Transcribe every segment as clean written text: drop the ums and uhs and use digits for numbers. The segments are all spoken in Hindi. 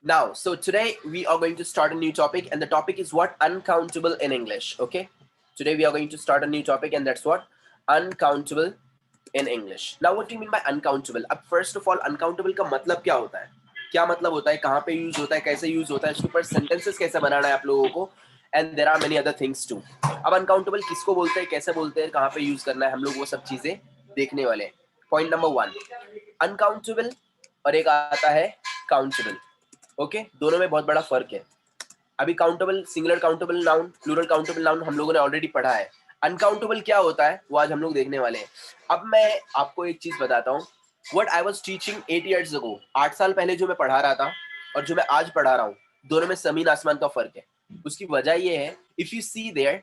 Now, so today we are going to start a new topic, and the topic is what? Uncountable in English. Okay, today we are going to start a new topic, and that's what? Uncountable in English. Now, what do you mean by uncountable? अब first of all, uncountable का मतलब क्या होता है? क्या मतलब होता है? कहाँ पे यूज होता है? कैसे यूज होता है? इसके ऊपर sentences कैसे बनाना है आप लोगों को? And there are many other things too. अब uncountable किसको बोलते हैं? कैसे बोलते हैं? कहाँ पे यूज करना है? हम लोग वो सब चीजें देखने वाले हैं. Point number 1, uncountable और एक आता है countable. ओके दोनों में बहुत बड़ा फर्क है. अभी countable, singular countable noun, plural countable noun हम लोगों ने ऑलरेडी पढ़ा है. अनकाउंटेबल क्या होता है वो आज हम लोग देखने वाले हैं. अब मैं आपको एक चीज बताता हूँ. What I was teaching 8 years ago, 8 साल पहले जो मैं पढ़ा रहा था और जो मैं आज पढ़ा रहा हूँ, दोनों में जमीन आसमान का फर्क है. उसकी वजह ये है, if you see there,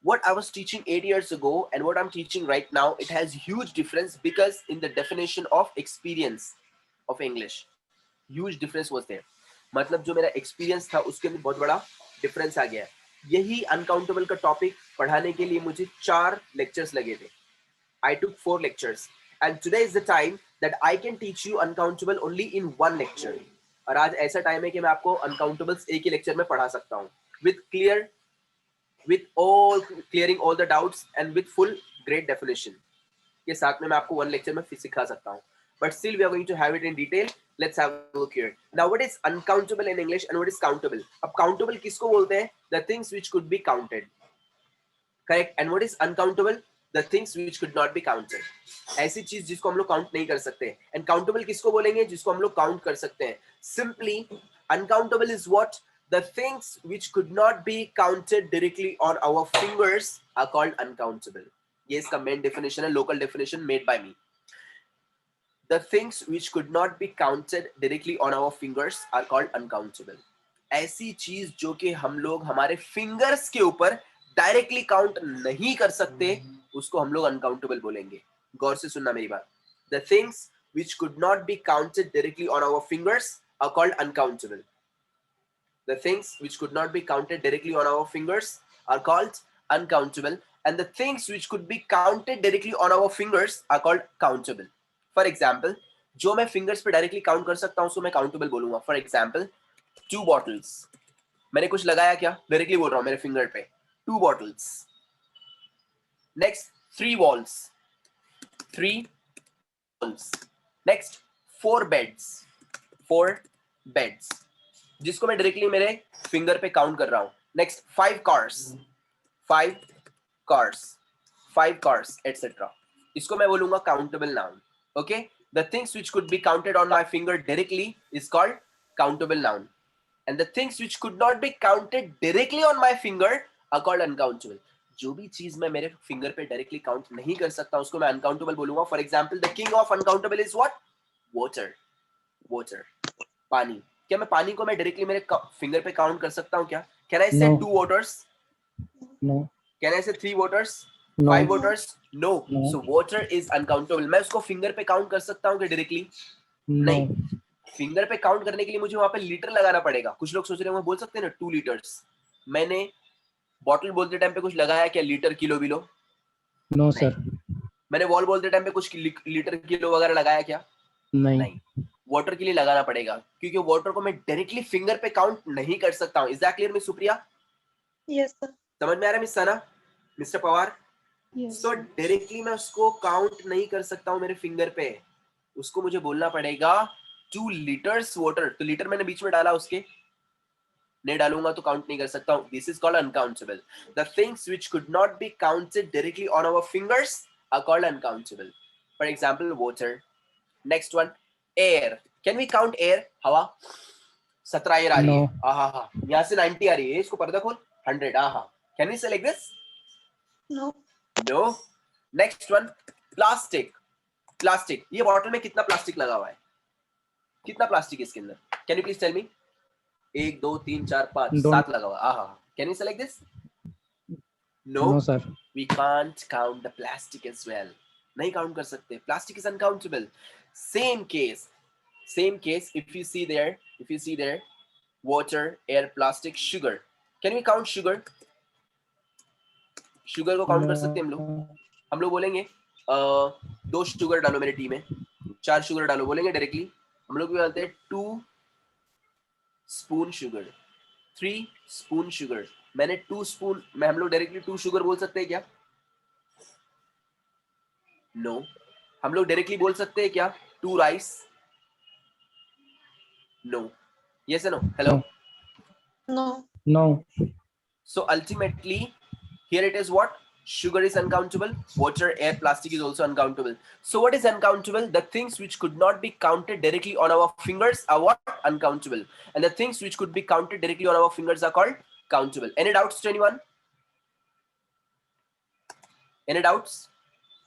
what I was teaching 8 years ago and what I'm teaching right now, it has huge difference because in the definition of experience of English, huge difference was there. मतलब जो मेरा एक्सपीरियंस था उसके अंदर बहुत बड़ा डिफरेंस आ गया है. यही अनकाउंटेबल का टॉपिक पढ़ाने के लिए मुझे 4 लेक्चर्स लगे थे. I took 4 lectures and today is the time that I can teach you uncountable only in 1 lecture. और आज ऐसा टाइम है कि मैं आपको अनकाउंटेबल्स एक ही लेक्चर में पढ़ा सकता हूँ with all clearing all the doubts and with full great definition के साथ में मैं आपको 1 लेक्चर में सिखा सकता हूँ. But still we are going to have it in detail. Let's have a look here. Now what is uncountable in English and what is countable? अब countable किसको बोलते हैं? The things which could be counted. Correct. And what is uncountable? The things which could not be counted. ऐसी चीज जिसको हम लोग काउंट नहीं कर सकते. And countable किसको बोलेंगे? जिसको हम लोग काउंट कर सकते हैं. Simply, uncountable is what? The things which could not be counted directly on our fingers are called uncountable. ये इसका मेन डेफिनेशन है, local definition made by me. The things which could not be counted directly on our fingers are called uncountable. ऐसी चीज जो कि हम लोग हमारे फिंगर्स के ऊपर डायरेक्टली काउंट नहीं कर सकते, उसको हम लोग अनकाउंटेबल बोलेंगे. गौर से सुनना मेरी बात. The things which could not be counted directly on our fingers are called uncountable. The things which could not be counted directly on our fingers are called uncountable, and the things which could be counted directly on our fingers are called countable. For example, जो मैं फिंगर्स पे डायरेक्टली काउंट कर सकता हूँ उसको मैं काउंटेबल बोलूंगा. For example, 2 bottles. मैंने कुछ लगाया क्या? डायरेक्टली बोल रहा हूँ मेरे फिंगर पे 2 bottles. Next 3 walls. 3 walls. Next 4 beds. 4 beds. जिसको मैं डायरेक्टली मेरे फिंगर पे काउंट कर रहा हूं. Next 5 cars. 5 cars. 5 cars etc. इसको मैं बोलूंगा countable noun. Okay, the things which could be counted on my finger directly is called countable noun, and the things which could not be counted directly on my finger are called uncountable. जो भी चीज मैं मेरे फिंगर पे डायरेक्टली काउंट नहीं कर सकता उसको मैं अनकाउंटेबल बोलूंगा. For example, the king of uncountable is what? Water. Water, पानी. क्या मैं पानी को मैं डायरेक्टली मेरे फिंगर पे काउंट कर सकता हूँ क्या? कैन आई से 2 waters? No. कैन आई से 3 waters? No. 5 waters? No. No. So water is uncountable. मैं उसको फिंगर पे काउंट कर सकता हूँ क्या डायरेक्टली? No. नहीं. फिंगर पे काउंट करने के लिए मुझे वहां पे लीटर लगाना पड़ेगा. कुछ लोग सोच रहे हैं बोल सकते हैं ना 2 liters. मैंने बॉटल बोलते टाइम पे कुछ लगाया क्या? Litre, kilo, below? No, sir. मैंने वॉल बोलते टाइम पे कुछ लीटर, किलो वगैरह लगाया क्या? नहीं. वाटर के लिए लगाना पड़ेगा क्योंकि वाटर को मैं डायरेक्टली फिंगर पे काउंट नहीं कर सकता हूँ. Is that clear miss Supriya? Yes sir. समझ में आ रहा है miss Sana, mister Pawar? Yes so directly मैं उसको काउंट नहीं कर सकता हूँ मेरे फिंगर पे. उसको मुझे बोलना पड़ेगा 2 liters वाटर. तो लीटर मैंने बीच में डाला, उसके नहीं डालूंगा तो काउंट नहीं कर सकता हूँ. This is called uncountable. The things which could not be counted directly on our fingers are called uncountable. For example, water. Next one, air. Can we count air? हवा. 17 एयर आ रही है. No. आहा हा. यहाँ से 90 आ रही है. इसको पर्दा खोल. 100. आहा. Can we say like this? No. No. Next one, plastic. Plastic. ये बॉटल में कितना प्लास्टिक लगा हुआ है? कितना प्लास्टिक है इसके अंदर? Can you please tell me? 1 2 3 4 5 Don't. 7 लगा हुआ. आहा. Can we say like this? No. No, sir. We can't count the plastic as well. नहीं काउंट कर सकते. Plastic is uncountable. Same case. If you see there, water, air, plastic, sugar. Can we count sugar? Sugar को काउंट कर सकते हैं हम लोग. हम लोग बोलेंगे 2 शुगर डालो मेरे टी में, 4 शुगर डालो, बोलेंगे डायरेक्टली. हम लोग भी बोलते हैं 2 spoon sugar, 3 spoon sugar. मैंने 2 spoon में हम लोग डायरेक्टली 2 sugar बोल सकते हैं क्या? No. हम लोग डायरेक्टली बोल सकते हैं क्या 2 rice? No. Yes or no? Hello. No. No. No. So ultimately, here it is what? Sugar is uncountable, water, air, plastic is also uncountable. So what is uncountable? The things which could not be counted directly on our fingers are what? Uncountable. And the things which could be counted directly on our fingers are called countable. Any doubts to anyone? Any doubts?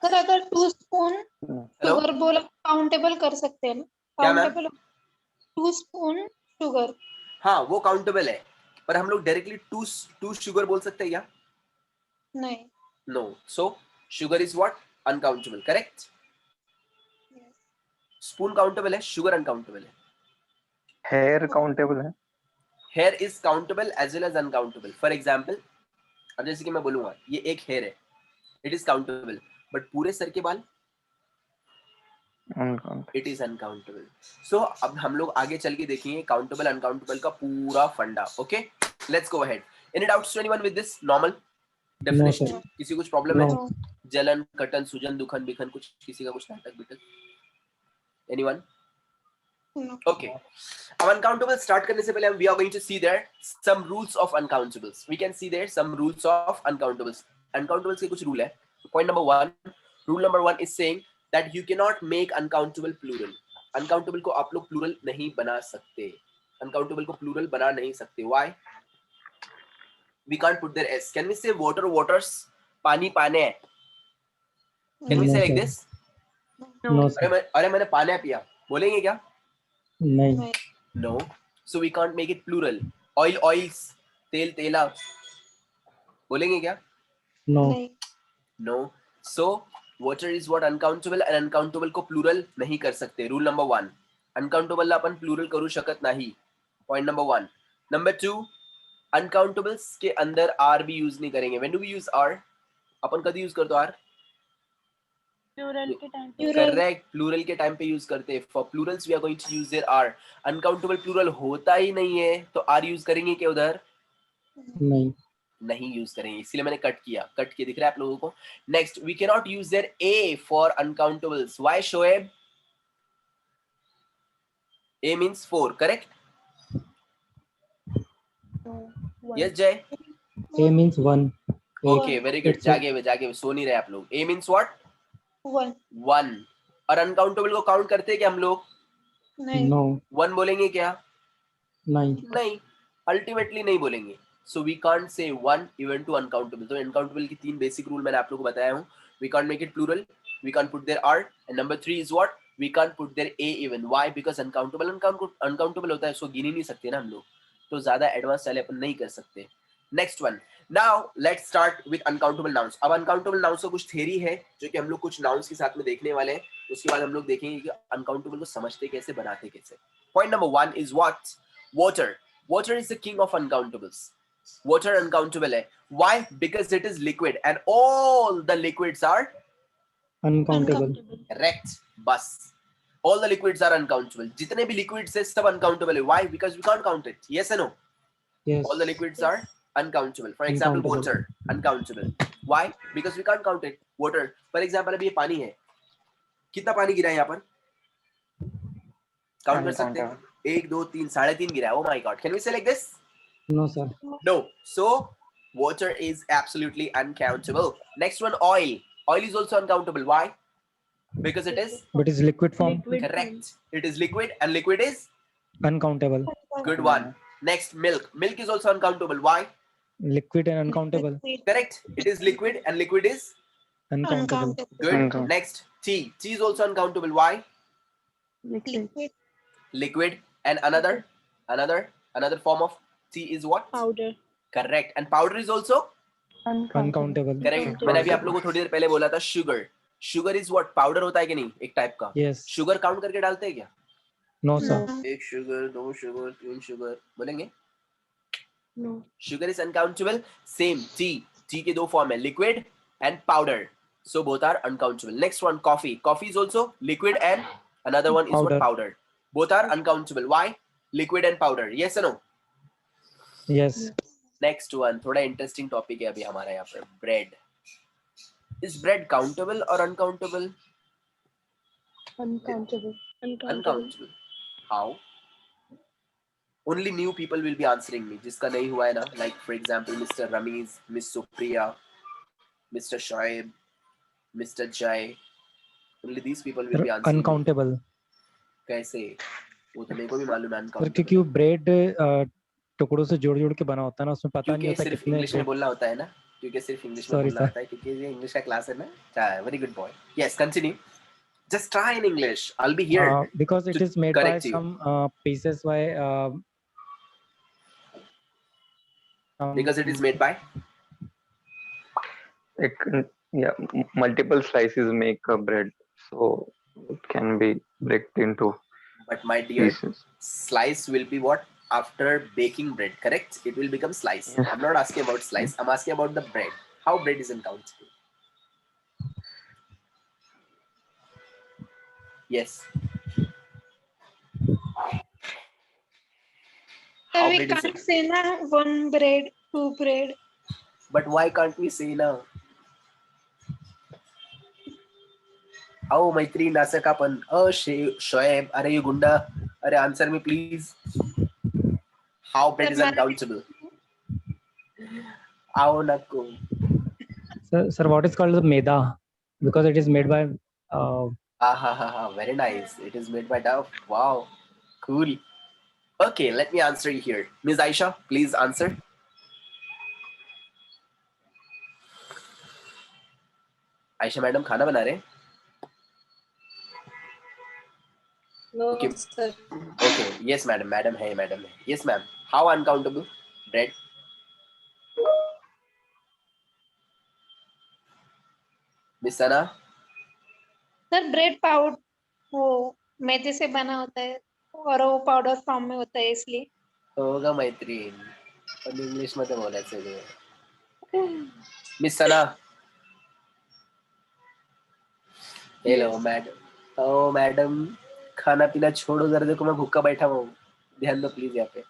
Sir अगर 2 स्पून Hello? शुगर बोला काउंटेबल कर सकते हैं ना? क्या मैम? काउंटेबल 2 स्पून शुगर हाँ वो काउंटेबल है, पर हम लोग डायरेक्टली टू शुगर बोल सकते हैं क्या? नहीं. No. So sugar is what? Uncountable. Correct? Yes. Spoon countable है, sugar uncountable है. हेयर काउंटेबल है. Hair is countable as well as uncountable. For example, अब जैसे कि मैं बोलूंगा ये एक हेयर है, it is countable, but पूरे सर के बाल it is uncountable. So अब हम लोग आगे चल के देखेंगे countable uncountable का पूरा फंडा. Okay, let's go ahead. Any doubts to anyone with this normal definition? sir. किसी कुछ प्रॉब्लम है? No. No. जलन, कटन, सूजन, दुखन, बिखन, कुछ किसी का कुछ नाटक बिटक? Anyone? No. Okay. अब uncountable start करने से पहले we are going to see there some rules of uncountables. We can see there some rules of uncountables. Uncountables के कुछ rule है. Point number 1. Rule number 1 is saying that you cannot make uncountable plural. Uncountable को आप लोग plural नहीं बना सकते. Uncountable को plural बना नहीं सकते. Why? We can't put their s. Can we say water, waters? पानी, पाने. Can we No, say like sir. this? No, sir. अरे मैंने पानी पिया. बोलेंगे क्या? नहीं. नहीं. No. So we can't make it plural. Oil, oils. तेल, तेला. बोलेंगे क्या? No. नहीं. No. So water is what? Uncountable, and uncountable को plural नहीं कर सकते. Rule number 1. Uncountable ला अपन plural करू शकत नहीं. Point number 1. Number 2. Uncountables के अंदर R भी use नहीं करेंगे. When do we use R? अपन कभी use करते R? प्लूरल के टाइम पे Plural. Correct. Plural के टाइम पे use करते हैं. For plurals we are going to use their R. Uncountable plural होता ही नहीं है, तो R use करेंगे क्या उधर? नहीं. नहीं यूज करेंगे, इसलिए मैंने कट किया. कट के दिख रहा है आप लोगों को. Next, we can not use their a for uncountables. Why Shoaib? A means 4, correct? Yes Jay. A means 1. Okay, very good. जागे हुए सो नहीं रहे आप लोग. A means what? 1. 1. और अनकाउंटेबल को काउंट करते हैं क्या हम लोग? नहीं. No. 1 बोलेंगे क्या? नहीं. नहीं, अल्टीमेटली नहीं बोलेंगे. So we can't say 1 even to uncountable. तो अनकाउंटेबल की 3 बेसिक रूल मैंने आप लोगों को बताया हूँ. We can't make it plural, we can't put there are, and number 3 is what? We can't put there a even. Why? Because uncountable होता है, उसको गिन ही नहीं सकते ना हम लोग, तो ज्यादा एडवांस वाले अपन नहीं कर सकते. Next one. Now let's start with uncountable nouns. अब अनकाउंटेबल नाउन्स का कुछ थ्योरी है जो कि हम लोग कुछ नाउन्स के साथ में देखने वाले हैं. उसके बाद हम लोग देखेंगे कि अनकाउंटेबल को समझते कैसे, बनाते कैसे. Point number 1 is what? Water. Water is the king of uncountables. Water uncountable है. Why? Because it is liquid and all the liquids are Uncountable. correct. बस. All the liquids are uncountable. जितने भी liquids है सब uncountable है. Why? Because we can't count it. Yes or no? Yes. All the liquids are uncountable. For example, Uncountable. water uncountable. Why? Because we can't count it. Water. For example, अभी ये पानी है. कितना पानी गिरा है यहाँ पर? काउंट कर सकते हैं? 1 2 3 3.5 गिरा है. Oh my God. Can we say like this? No, sir. No. So water is absolutely uncountable. Next one, oil. Oil is also uncountable. Why? Because it is But it's liquid form. correct. It is liquid and liquid is Uncountable. good one. Next, milk. Milk is also uncountable. Why? Liquid and uncountable. Correct. It is liquid and liquid is Uncountable. good. Uncountable. Next, tea. Tea is also uncountable. Why? Liquid. Liquid and another form of tea is what? Powder Correct. And powder is also Uncountable. correct. मैंने अभी आप लोगों को थोड़ी देर पहले बोला था sugar. Sugar is what? Powder होता है कि नहीं, एक टाइप का. Yes. शुगर काउंट करके डालते हैं क्या? No, sir. No. 1 sugar, 2 sugar, 3 sugar बोलेंगे. No Sugar is uncountable. Same. Tea के दो फॉर्म है, liquid and powder. So both are uncountable. Next one, coffee. Coffee is also liquid and another one is what? Powder. Powder. Both are uncountable. Why? liquid and powder, yes or no? Yes. Next one, थोड़ा interesting topic है अभी हमारा यहाँ पे, bread. Is bread countable or uncountable? Uncountable. Uncountable. How? Only new people will be answering me. जिसका नहीं हुआ है ना, like for example, Mr. Ramiz, Miss Supriya, Mr. Shoaib, Mr. Jai. Only these people will be answering. Uncountable. कैसे? वो तो मेरे को भी मालूम है सर uncountable. क्योंकि वो ब्रेड टुकड़ों से जोड़ जोड़ के बना होता है ना, उसमें पता नहीं क्योंकि होता सिर्फ कितने इंग्लिश में बोलना होता है ना, क्योंकि सिर्फ इंग्लिश में Sorry, बोलना sir. होता है, क्योंकि ये इंग्लिश का क्लास है ना. Very good boy. Yes, continue. Just try in English. I'll be here. because it to is made by correct you. some pieces by Because it is made by. Multiple slices make a bread, so it can be breaked into But my dear, pieces. slice will be what? After baking bread, correct? It will become slice. Yes. I'm not asking about slice. I'm asking about the bread. How bread is uncountable? Yes. So How we bread is can't it? say na one bread, two bread. But why can't we say now? Oh, Maitri, Nasakapan. Oh, Shoaib. Are you Gunda? Are answer me, please. How bread is uncountable? Ao Nakko. sir, what is called the maida? Because it is made by Very nice. It is made by dough. Wow. Cool. Okay, let me answer you here. Ms. Aisha, please answer. Aisha madam, खाना बना रहे? No, Okay. sir. Okay. Yes, madam. Madam hai, madam hai. Yes, ma'am. How uncountable? Bread. Miss Sana? Sir bread powder वो मैदे से बना होता है और वो पाउडर फॉर्म में होता है इसलिए. होगा मैत्रीण. पण इंग्लिश मध्ये बोलायचं आहे. Miss Sana? Hello, Yes. madam. Oh, madam. खाना पीना छोड़ो जरा, देखो मैं भूखा बैठा हूँ. ध्यान दो प्लीज यहाँ पे.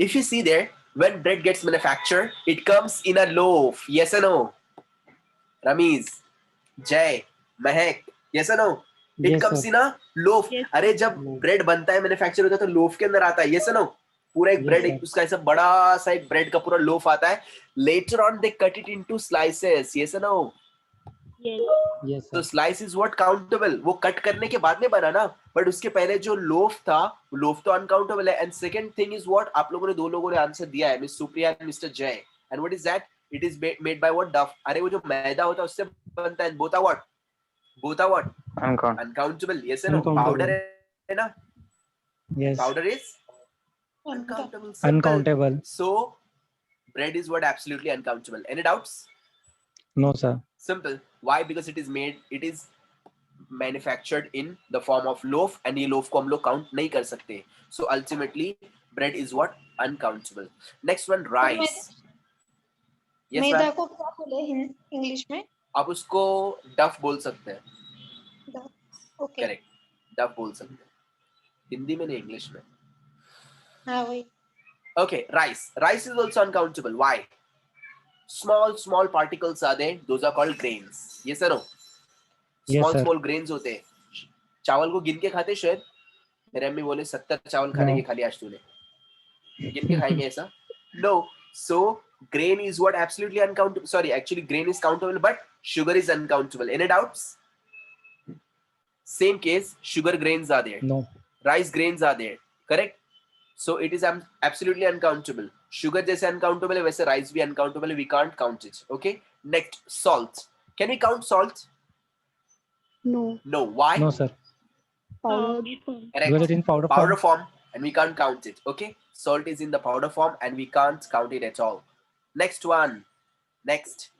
If you see there, when bread gets manufactured, it comes in a loaf. Yes or no? Ramiz, Jay, Mahek. Yes or no? It Yes, comes sir. in a loaf. Yes. अरे जब Loaf. ब्रेड बनता है, मैन्युफैक्चर होता है, तो लोफ के अंदर आता है. Yes or no? पूरा एक Yes, ब्रेड, sir. उसका ऐसा बड़ा सा एक ब्रेड का पूरा लोफ आता है. Later on they cut it into slices. Yes or no? Yes. Yes, तो sir. Slice is what countable. वो कट करने के बाद में बना ना, बट उसके पहले जो लोफ था, लोफ तो अनकाउंटेबल है. And second thing is what, आप लोगों ने दो लोगों ने आंसर दिया है, मिस सुप्रिया एंड मिस्टर जय. And what is that? It is made by what? डफ. अरे वो जो मैदा होता है उससे बनता है. बोता व्हाट? बोता what? Uncountable. Uncountable. Yes no? Uncountable. Powder है ना? Yes. Powder is Uncountable. uncountable. Uncountable. So bread is what? Absolutely uncountable. Any doubts? No, sir. Simple. Why? Because it is manufactured in the form of loaf, and ये loaf को हम लोग count नहीं कर सकते. So ultimately, bread is what? Uncountable. Next one, rice. Yes, maida ma'am. को क्या बोले इंग्लिश में? आप उसको डफ बोल सकते हैं. ओके. करेक्ट. डफ बोल सकते हैं. हिंदी में नहीं, इंग्लिश में. हाँ वही. Okay, rice. Rice is also uncountable. Why? Small particles are there. Those are called grains. Yes or no? Yes, sir. Small grains होते हैं. चावल को गिन के खाते शायद. मेरे अम्मी बोले 70 चावल खाने के खाली आज तूने. गिन के खाएंगे ऐसा? No. So grain is what? Absolutely uncountable. Sorry, actually grain is countable, but sugar is uncountable. Any doubts? Same case. Sugar grains are there. No. Rice grains are there. Correct? So it is absolutely uncountable. Sugar जैसे uncountable है, वैसे rice भी uncountable है. We can't count it. Okay. Next, salt. Can we count salt? No. No. Why? No, sir. Powder. Correct. Because it is in powder Powder form. form, and we can't count it. Okay. Salt is in the powder form, and we can't count it at all. Next one. Next.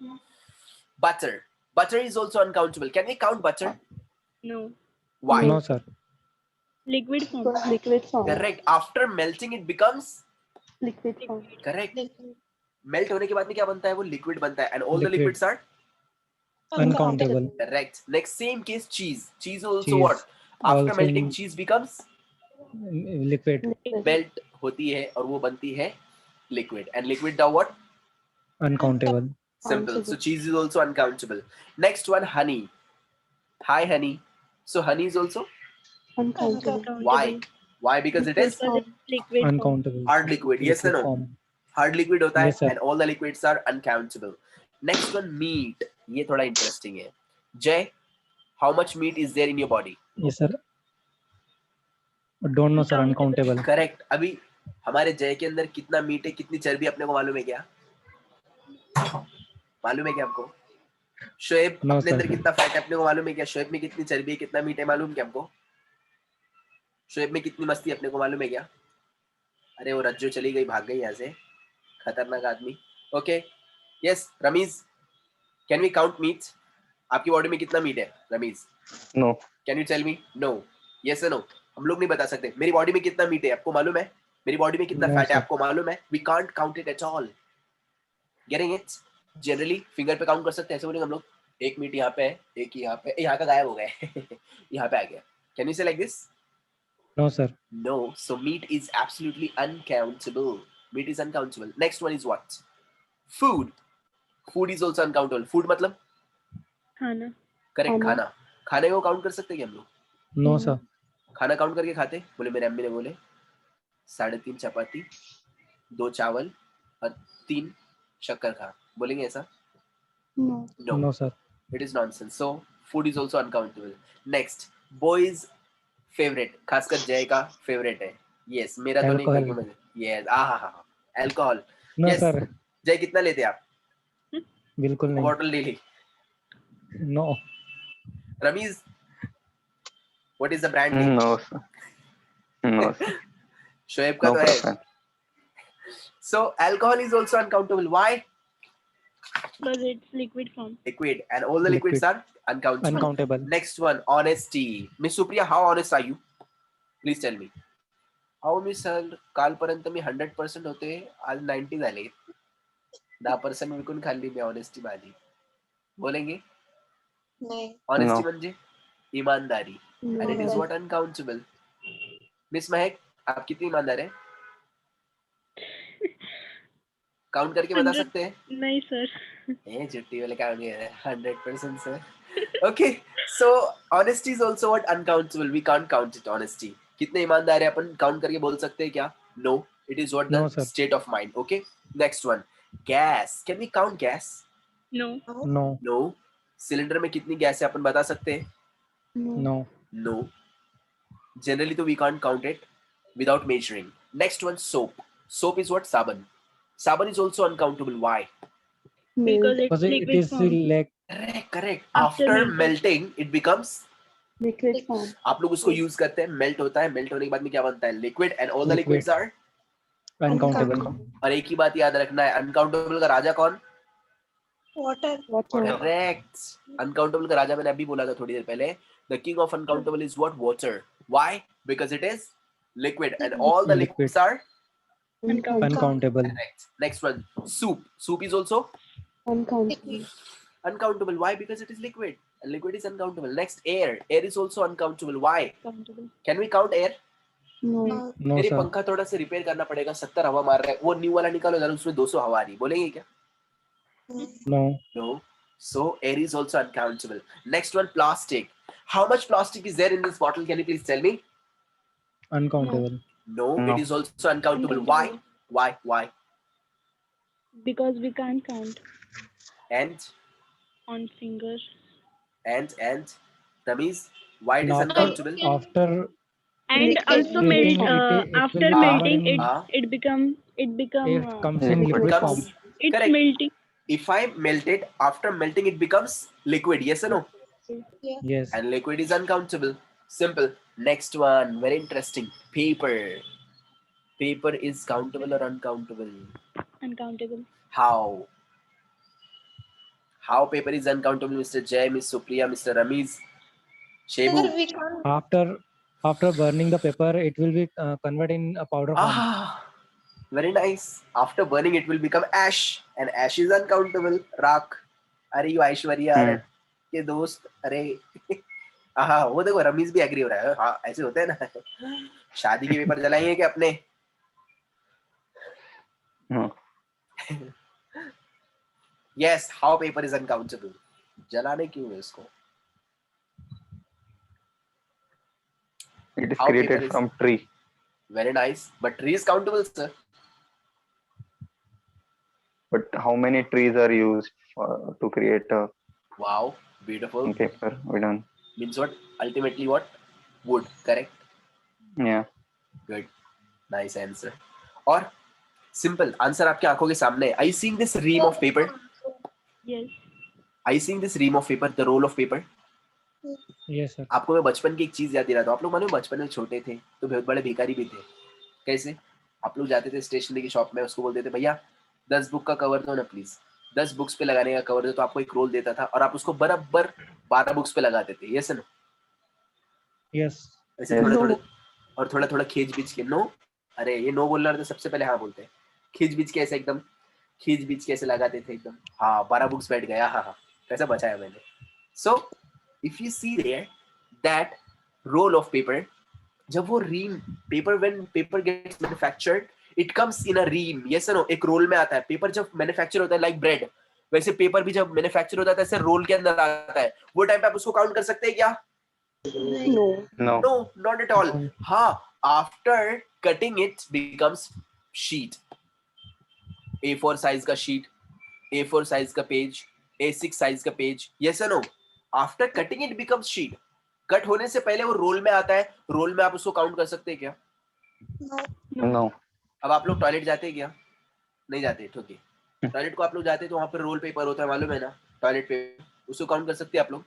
Butter. Butter is also uncountable. Can we count butter? No. Why? No, sir. Liquid form. Liquid form. Correct. After melting, it becomes Liquid form. correct. Melt होने के बाद में क्या बनता है? वो liquid बनता है, and all the Liquid. liquids are Uncountable. correct. Next, same case, cheese. Cheese also Cheese. what? After Also melting, in- cheese becomes liquid, melt होती है और वो बनती है liquid, and liquid the what? uncountable, Simple. So cheese is also uncountable. Next one, honey. Hi, honey. So honey is also Uncountable. why? Why? Because it is Because it's liquid form. uncountable, hard liquid. Yes or liquid no? form. Hard liquid होता है, Yes, sir. and all the liquids are uncountable. Next one, meat. ये थोड़ा interesting है. Jay, how much meat is there in your body? Yes, sir. Don't know, sir. Uncountable. Correct. अभी हमारे जय के अंदर कितना मीट है, कितनी चर्बी अपने को मालूम है क्या? मालूम है क्या आपको? शोएब No, अपने अंदर sir. कितना फैट है अपने को मालूम है क्या? शोएब में कितनी चर्बी है, कितना मीट है, मालूम क्या हमको? शोएब में कितनी मस्ती है अपने को मालूम है क्या? अरे वो रज्जो चली गई, भाग गई यहाँ से, खतरनाक आदमी. Okay, yes Rameez, can we count meats? आपकी बॉडी में कितना मीट है Rameez? No. Can you tell me? No. Yes और नो? हम लोग नहीं बता सकते. मेरी बॉडी में कितना मीट है आपको मालूम है? मेरी बॉडी में कितना No, फैट है sir. आपको मालूम है? We can't count it at all. Getting it? Generally finger पे काउंट कर सकते हैं, ऐसे बोलेंगे हम लोग. एक मीट यहाँ पे है, एक यहाँ पे, यहाँ का गायब हो गया है. यहाँ पे आ गया. कैन यू से like this? No, sir. No, so meat is absolutely uncountable. Meat is uncountable. Next one is what? Food. Food is also uncountable. Food मतलब? खाना. Correct, खाना. खाना. खाने को काउंट कर सकते हैं क्या हम लोग? No, sir. खाना काउंट करके खाते? बोले मेरे अम्मी ने बोले 3.5 चपाती, 2 चावल और 3 शक्कर खा. बोलेंगे ऐसा? No. No, No, sir. it is nonsense. So food is also uncountable. Next, boys favourite, खासकर जय का फेवरेट है. यस, मेरा तो नहीं Alcohol. क्योंकि मुझे yes alcohol. No, Yes. sir. जय कितना लेते हैं आप? बिल्कुल नहीं. Bottle daily. No. Rameez, what is the brand name? No, sir. No, sir. Shoaib का No तो है. preference. So alcohol is also uncountable. Why? Because it's liquid form. Liquid, and all the liquids Liquid. are uncountable. Uncountable. Next one, honesty. Miss Supriya, how honest are you? Please tell me. How Miss sir, कालपर्यंत मी 100% होते, आज 90 झाले. 10% विकून खाल्ली मी honesty माझी. बोलेंगे? नहीं. Honesty No. म्हणजे ईमानदारी, and it is what uncountable. Miss महक, आप कितनी ईमानदार है? काउंट करके बता 100 सकते हैं? नहीं सर. ए झुट्टी वाले काउंट किए 100% sir. Okay, so honesty is also what uncountable. We can't count it. Honesty. कितने ईमानदार है अपन काउंट करके बोल सकते हैं क्या? No, it is what the No, sir. state of mind. Okay, next one, gas. Can we count gas? No. No. No. Cylinder में कितनी गैस है अपन बता सकते हैं? No. No. Generally तो we can't count it without measuring. Next one, soap. Soap is what? Saban. Saban is also uncountable. Why? Because it's Because it liquid is form. like Correct. After After melting. melting, it becomes. Liquid form. आप लोग उसको यूज करते हैं, मेल्ट होता है, मेल्ट होने के बाद में क्या बनता है? Liquid, and all the Liquid. Liquids are. uncountable. और एक ही बात याद रखना है, अनकाउंटेबल का राजा कौन? Water. करेक्ट. अनकाउंटेबल का राजा मैंने अभी बोला था थोड़ी देर पहले. The king of uncountable is what? Water. Why? Because it is liquid, and all the Liquid. Liquids are. Uncountable. Correct. Next one, soup. Soup is also Uncountable. uncountable. Why? Because it is liquid, and liquid is uncountable. Next, air. Air is also uncountable. Why? Countable. Can we count air? No. No, मेरी sir. पंखा थोड़ा सा रिपेयर करना पड़ेगा, 70 हवा मार रहा है, वो न्यू वाला निकालो जरा, उसमें 200 हवा आ रही. बोलेंगे क्या? No. No. So air is also uncountable. Next one, plastic. How much plastic is there in this bottle? Can you please tell me? Uncountable. No, No. it is also uncountable. Why? Why? Because we can't count And on finger. Tamiz, why it is And uncountable? after And Liquid. also Melting, melt. it After will melting, become- it become. it comes in What liquid comes? form. It's Correct. melting. If I melt it, after melting it becomes liquid. Yes or no? Yes. And liquid is uncountable. Simple. Next one, very interesting. Paper. Paper is countable or uncountable? Uncountable. How? How paper is uncountable, Mr. Jay, Miss Supriya, Mr. Ramiz, Shebu? Sir, we can't. After burning the paper, it will be converted in a powder form. Very nice. After burning, it will become ash, and ash is uncountable. Rock. अरे यू ऐश्वर्या के दोस्त, अरे हाँ वो देखो रमीज भी एग्री हो रहा है. हाँ ऐसे होते हैं ना. शादी के पेपर जलाएंगे क्या अपने? No. Yes, how paper is uncountable? जलाने क्यों है इसको? It is How created paper is from tree. very nice, but tree is countable, sir. But how many trees are used to create a Wow, beautiful. paper? We don't. Means what? Ultimately what? Wood, correct? Yeah. Good, nice answer. और simple answer आपकी आंखों के सामने है. Are you seeing this ream of paper? Yes. Are you seeing this ream of paper? The roll of paper? Yes, sir. आपको मैं बचपन की एक चीज याद दिलाता हूँ. आप लोग मालूम बचपन में छोटे थे तो बहुत बड़े भिखारी भी थे. कैसे? आप लोग जाते थे स्टेशनरी की शॉप में, उसको बोलते थे भैया 10 बुक का कवर दो ना प्लीज. 10 बुक्स पे लगाने का कवर दो, तो आपको एक रोल देता था और आप उसको बराबर 12 बुक्स पे लगाते थे. Yes no? Yes. ऐसे Yes. थोड़ा थोड़ा और थोड़ा थोड़ा खींच बीच के. नो, अरे ये नो बोल रहा था सबसे पहले. हाँ बोलते हैं. खींच बीच के ऐसे एकदम खींच बीच के ऐसे लगाते थे एकदम. हाँ 12 बुक्स बैठ गया. हाँ हाँ कैसा बचाया मैंने. So if you see there that roll of paper, जब वो ream paper, when paper gets manufactured it comes in a ream. Yes no? एक रोल में आता है. पेपर जब मैन्युफैक्चर होता है लाइक ब्रेड, वैसे पेपर भी जब मैन्युफैक्चर होता है ऐसे रोल के अंदर आता है. वो टाइम पे आप उसको काउंट कर सकते हैं क्या? No. No. No, not at all. हाँ, after cutting it becomes sheet. A4 size का sheet, A4 size का page, A6 size का page. Yes or no? After cutting it becomes sheet. Cut होने से पहले वो रोल में आता है. रोल में आप उसको काउंट कर सकते हैं क्या? No. अब आप लोग टॉयलेट जाते हैं क्या? नहीं जाते. ठीक है. टॉयलेट को आप लोग जाते हैं तो वहाँ पर रोल पेपर होता है, मालूम है ना? टॉयलेट पेपर, उसको काउंट कर सकते हैं आप लोग?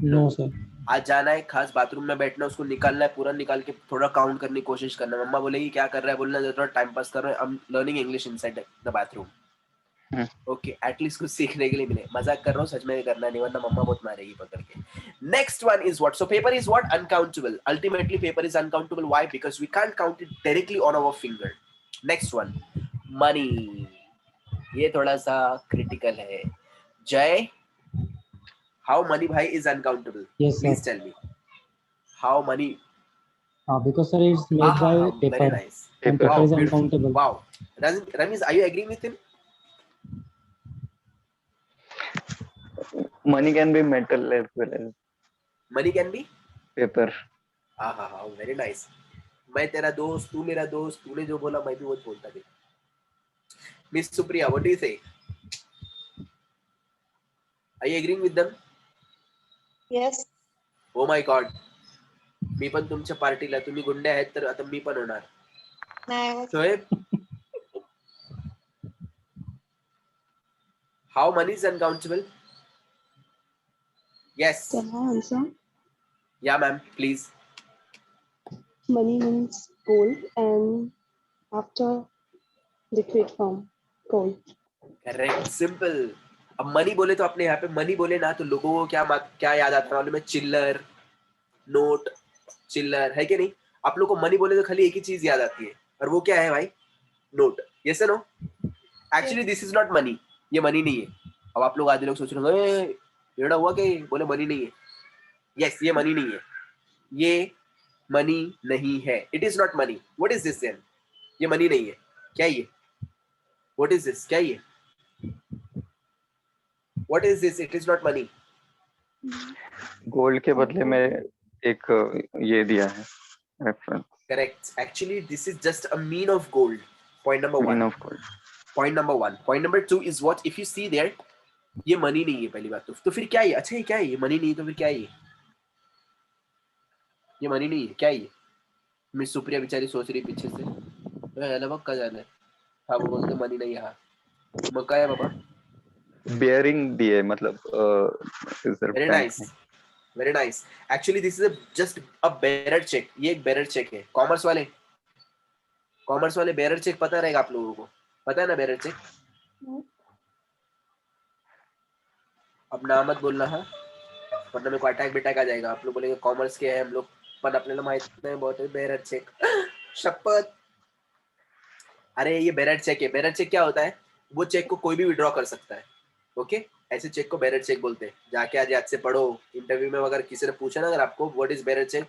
No, sir. आज जाना है खास बाथरूम में बैठना, उसको निकालना है, पूरा निकाल के थोड़ा काउंट करने की कोशिश करना. मम्मा बोलेगी क्या कर रहा है, बोलना थोड़ा टाइम पास कर रहा है, I am learning English inside the bathroom. Okay, at least कुछ सीखने के लिए मिले. मजाक कर रहा हूँ, सच में करना नहीं वरना मम्मा बहुत मारेगी पकड़ के. Next one is what? So paper is what? Uncountable. Ultimately paper is uncountable. Why? Because we can't count it directly on our finger. Next one, money. ये थोड़ा सा क्रिटिकल है. जय, how money bhai is uncountable? Yes, sir. Please tell me how money. Because sir, it's made by paper. Very nice. And Paper. paper Wow, is beautiful. uncountable. Wow. Ramiz, are you agreeing with him? Money can be metal as well as Money can be. paper. हाँ, very nice. मैं तेरा दोस्त, तू मेरा दोस्त. तूने जो बोला मैं भी वो बोलता भी. Miss Supriya, what do you say? Are you agreeing with them? Yes. Oh my God. मी पण तुमच्या पार्टीला. तुम्ही गुंडे आहेत तर आता मी पण होणार. नाही. Shoaib, how money is uncountable? Yes. Can I answer? Yeah, ma'am. Please. Money means gold and after liquid form, gold. Correct, simple. अब मनी बोले तो अपने यहाँ पे मनी बोले ना तो लोगों को क्या याद आता है मालूम है? चिल्लर, नोट, चिल्लर, है कि नहीं? आप लोग को मनी बोले तो खाली एक ही चीज याद आती है, और वो क्या है भाई? Note. Yes no? Actually this is not money. ये मनी नहीं है. अब आप लोग आधे लोग सोच रहे होंगे एड़ा हुआ कि बोले मनी नहीं है. यस, ये मनी नहीं है. ये मनी नहीं है. It is not money. What is this then? ये मनी नहीं है. क्या ये? What is this? क्या ये? What is this? It is not money. Gold के बदले में एक ये दिया है reference. Correct. Actually, this is just a mean of gold. Point number one. Mean of gold. Point number one. Point number two is what? If you see there, ये मनी नहीं है पहली बात. तो फिर क्या है? अच्छा ये क्या है? ये मनी नहीं तो फिर क्या है? ये मनी नहीं है. क्या है? मिस सुप्रिया बेचारी सोच रही पीछे से अलग का जाना है. हाँ वो बोलते मनी नहीं है. हाँ मक्का है बाबा. बेयरिंग दिए मतलब Very nice. Very nice. Actually, this is just a bearer check. ये एक bearer check है. कॉमर्स वाले bearer check पता रहेगा आप लोगों को. पता है ना bearer check? अब नाम मत बोलना है, वरना मेरे को अटैक आ जाएगा. आप लोग बोलेंगे कॉमर्स के हैं हम लोग, पण आपल्याला माहित नाही बहुत है bearer check. शपथ. अरे ये bearer check है. bearer check क्या होता है? वो चेक को कोई भी विड्रॉ कर सकता है. ओके, ऐसे चेक को बेरर चेक बोलते हैं. जाके आज याद से पढ़ो. इंटरव्यू में अगर किसी ने पूछा ना अगर आपको व्हाट इज बेरर चेक,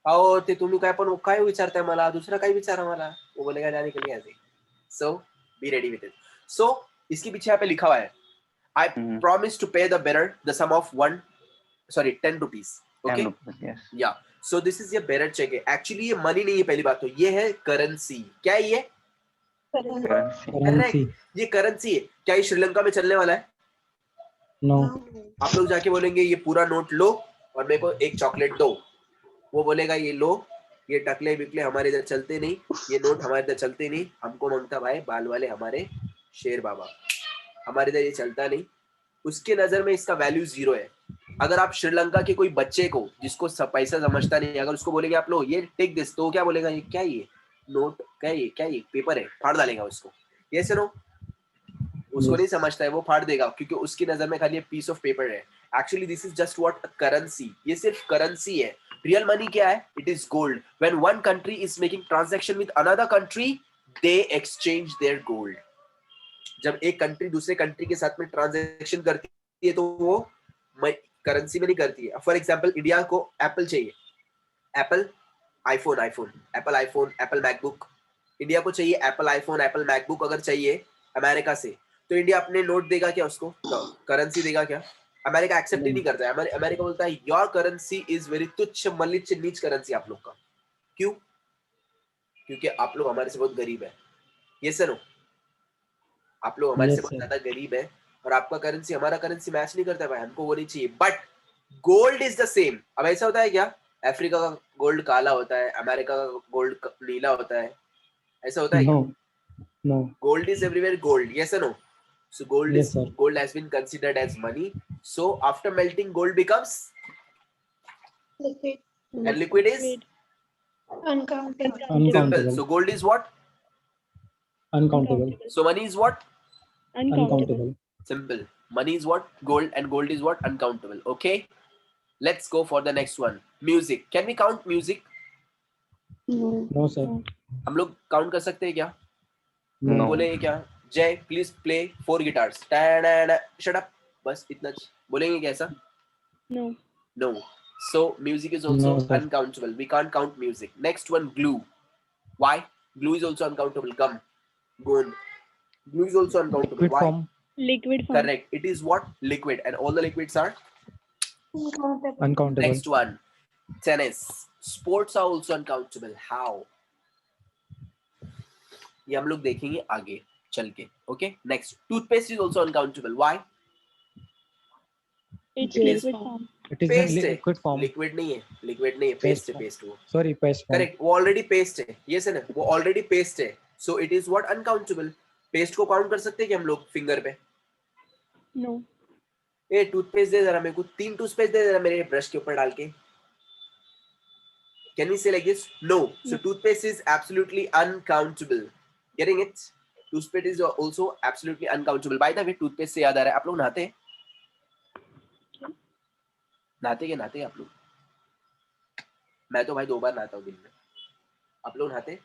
अहो ते तुम्ही काय पण काय विचारताय मला, दुसरा काय विचारा मला, वो बोलेगा जाने के लिए ऐसे. सो बी रेडी विथ इट. सो इसके पीछे यहाँ पे लिखा हुआ है, I Mhm. promise to pay the bearer the sum of 10 rupees. 10 Okay. rupees, yes. Yeah. So this is your bearer check है. Actually ये money नहीं है, पहली बात तो ये है currency. क्या है ये? Currency. currency. ये currency है. क्या ये श्रीलंका में चलने वाला है? No. आप लोग जाके बोलेंगे ये पूरा नोट लो और मेरे को एक चॉकलेट दो, वो बोलेगा ये लो, ये टकले बिकले हमारे इधर चलते नहीं, ये नोट हमारे इधर चलते नहीं, हमको मांगता भाई बाल वाले हमारे शेर बाबा, हमारे इधर ये चलता नहीं. उसके नजर में इसका वैल्यू 0 है. अगर आप श्रीलंका के कोई बच्चे को जिसको पैसा समझता नहीं, अगर उसको बोलेंगे आप लो ये टेक दिस, तो क्या बोलेगा, ये क्या, ये नोट क्या, ये क्या, ये पेपर है, फाड़ डालेगा उसको. ये सुनो, उसको नहीं समझता है, वो फाड़ देगा, क्योंकि उसकी नजर में खाली पीस ऑफ पेपर है. Actually this is just what a currency. ये सिर्फ करेंसी है. रियल मनी क्या है? It is gold. When one country is making transaction with another country, they exchange there gold. जब एक कंट्री दूसरे कंट्री के साथ में ट्रांजैक्शन करती है तो वो करेंसी में नहीं करती है. फॉर एग्जांपल इंडिया को एप्पल चाहिए, Apple iPhone, Apple iPhone, Apple MacBook. India को चाहिए एप्पल आईफोन, एप्पल मैकबुक अगर चाहिए अमेरिका से, तो इंडिया अपने नोट देगा क्या उसको, करेंसी देगा क्या? अमेरिका एक्सेप्ट ही नहीं करता है. अमेरिका बोलता है योर करेंसी इज वेरी तुच्छ मलिच्छ नीच करेंसी आप लोग का. क्यों? क्योंकि आप लोग हमारे से बहुत गरीब है. ये सर, आप लोग हमारे Yes, से बहुत sir. ज्यादा गरीब है और आपका करेंसी हमारा करेंसी मैच नहीं करता है भाई, हमको वो नहीं चाहिए. But gold is the same. अब ऐसा होता है क्या, अफ्रीका का गोल्ड काला होता है, अमेरिका का गोल्ड नीला होता है, ऐसा होता है क्या? No. No. Gold is everywhere gold. Yes or no? So gold Yes, is sir. gold has been considered as money. So after melting, gold becomes, Liquid. and liquid is Uncountable. simple. Uncountable. So gold is what? Uncountable. So money is what? Uncountable. Simple. Money is what? Gold, and gold is what? Uncountable. Okay. Let's go for the next one. Music. Can we count music? No. No, sir. हम लोग काउंट कर सकते हैं क्या? No. बोले क्या? जय please play 4 guitars. Shut up. बस इतना बोलेंगे क्या ऐसा? No. No. So music is also No, sir. uncountable. We can't count music. Next one, glue. Why? Glue is also uncountable. Gum, gold. Glue is also uncountable. Liquid Why? form. Liquid form. Correct. It is what? Liquid, and all the liquids are. Uncountable. Uncountable. Next one, tennis. Sports are also uncountable. How? ये हम लोग देखेंगे आगे चल के. Okay. Next, toothpaste is also uncountable. Why? It's Yes. liquid form. It is Paste a है. liquid form. Liquid नहीं है. Liquid नहीं है. Paste Paste है. form. Paste वो. Sorry, paste form. करेक्ट, वो ऑलरेडी पेस्ट है. ये है ना, वो ऑलरेडी पेस्ट है. So it is what? Uncountable. Paste को काउंट कर सकते हैं क्या हम लोग फिंगर पे? No. ए टूथपेस्ट दे जरा मेरे को, 3 टूथपेस्ट दे जरा मेरे ब्रश के ऊपर डाल के. Can we say like this? No. So toothpaste is absolutely uncountable. Getting it? Toothpaste is also absolutely uncountable. By the way, toothpaste से याद आ रहा है, आप लोग नहाते हैं? नहाते आप लोग? मैं तो भाई 2 बार नहाता हूँ दिन में. आप लोग नहाते?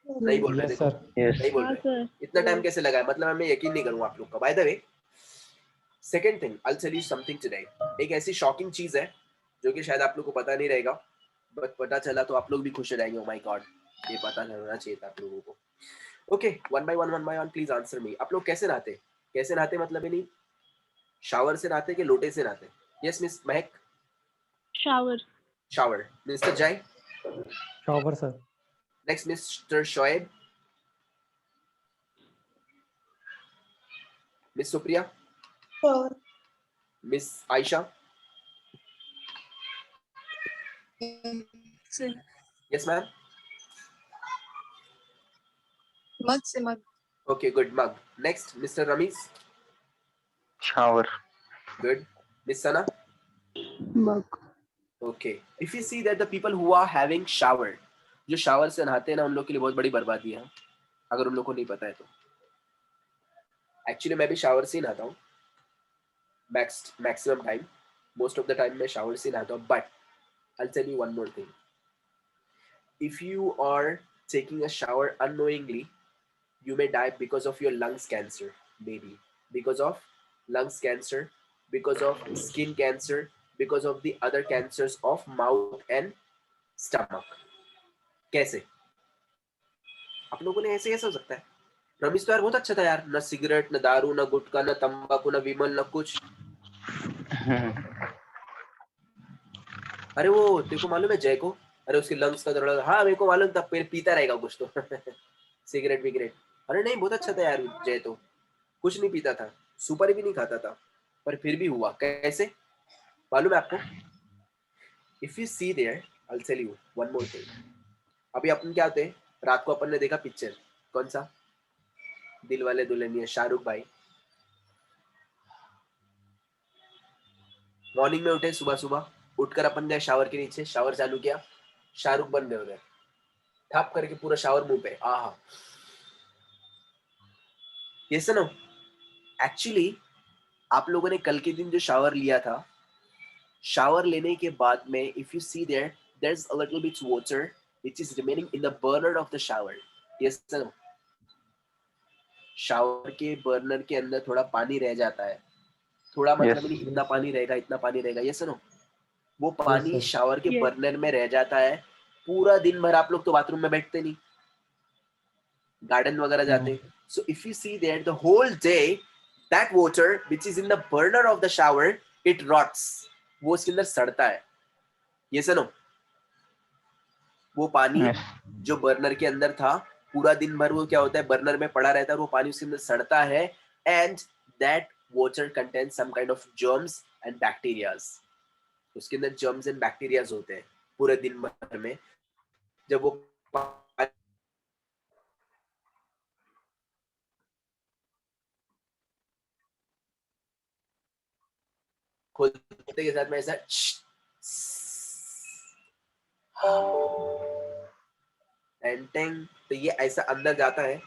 नहीं बोल रहे. Yes, देखो, sir. Yes. नहीं बोल हाँ रहे. sir. इतना टाइम कैसे लगा है? मतलब मैं यकीन नहीं करूंगा आप लोग का. By the way, second thing, I will tell you something today. एक ऐसी शॉकिंग चीज है जो कि शायद आप लोग को पता नहीं रहेगा, बट पता चला तो आप लोग भी खुश हो जाएंगे. ओह माय गॉड, ये पता होना चाहिए था आप लोगों को. Okay, one by one please answer me. आप लोग कैसे नहाते? कैसे नहाते मतलब ये नहीं शावर से नहाते कि लोटे से नहाते? Yes miss Mahak. Shower. Shower. Mister Jay. Shower, sir. Next mister Shoaib. Miss Supriya. Shower. Miss Ayesha. Yes ma'am. Mug से mug. Okay, good. Mug. Next, Mr. Ramesh. Shower. Good. Miss Sana. Mug. Okay. If you see that the people who are having shower, जो shower से नहाते हैं ना, उन लोग के लिए बहुत बड़ी बर्बादी है, अगर उन लोग को नहीं पता है तो. Actually मैं भी shower से ही नहाता हूँ. Maximum time. Most of the time मैं shower से नहाता हूँ. But I'll tell you one more thing. If you are taking a shower unknowingly, you may die because of your lungs cancer, maybe because of lungs cancer, because of skin cancer, because of the other cancers of mouth and stomach. कैसे? आप लोगों ने ऐसे कैसे हो सकता है? रमेश तो यार बहुत अच्छा था यार, न सिगरेट, न दारू, न गुटखा, न तंबाकू, न विमल, न कुछ। अरे वो तेरे को मालूम है जय को? अरे उसके लंग्स का दर्द, हाँ मेरे को मालूम था, फिर पीता रहेगा कुछ तो सिगरेट विगरेट। अरे नहीं, बहुत अच्छा था यार जय तो, कुछ नहीं पीता था, सुपारी भी नहीं खाता था, पर फिर भी हुआ। कैसे मालूम है आपको? If you see there, I will tell you one more thing. अभी अपन क्या होते हैं, रात को अपन ने देखा पिक्चर, कौन सा? दिल वाले दुल्हनिया, शाहरुख भाई। मॉर्निंग में उठे, सुबह सुबह उठकर अपन गए शावर के नीचे, शावर चालू किया, शाहरुख बन गए उधर, ठप करके पूरा शावर मुंह पे, आहा। ये सुनो, एक्चुअली आप लोगों ने कल के दिन जो शावर लिया था, शावर लेने के बाद में if you see there, there's a little bit water which is remaining in the burner of the shower. Yes sir, shower के बर्नर के अंदर थोड़ा पानी रह जाता है, थोड़ा मतलब Yes. नहीं, इतना Yes, पानी sir. रहेगा, इतना पानी रहेगा। ये सुनो, वो Yes, पानी sir. शावर के Yes. बर्नर में रह जाता है। पूरा दिन भर आप लोग तो बाथरूम में बैठते नहीं, गार्डन वगैरह जाते No. हैं। So if you see there the whole day, that water which is in the burner of the shower, it rots, वो उसके अंदर सड़ता है। ये सुनो, वो पानी Yes. जो बर्नर के अंदर था, पूरा दिन भर वो क्या होता है, बर्नर में पड़ा रहता है, वो पानी उसके अंदर सड़ता है, and that water contains some kind of germs and bacterias. उसके अंदर जर्म्स एंड बैक्टीरियाज होते हैं पूरे दिन भर में। जब वो पानी खोलते के साथ में ऐसा एंटिंग, तो ये ऐसा अंदर जाता है